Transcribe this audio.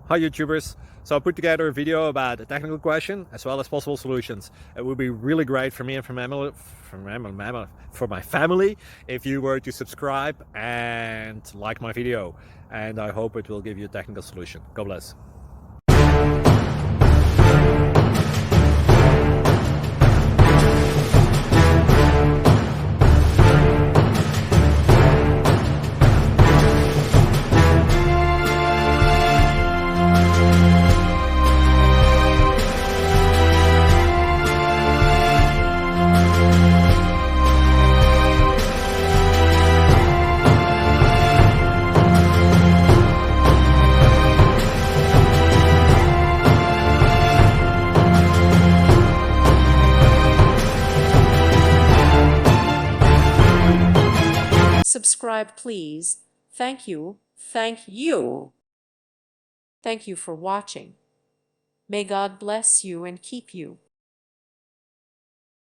Hi YouTubers! So I put together a video about a technical question as well as possible solutions. It would be really great for me and for my family if you were to subscribe and like my video, and I hope it will give you a technical solution. God bless. Subscribe, please. Thank you. Thank you. Thank you for watching. May God bless you and keep you.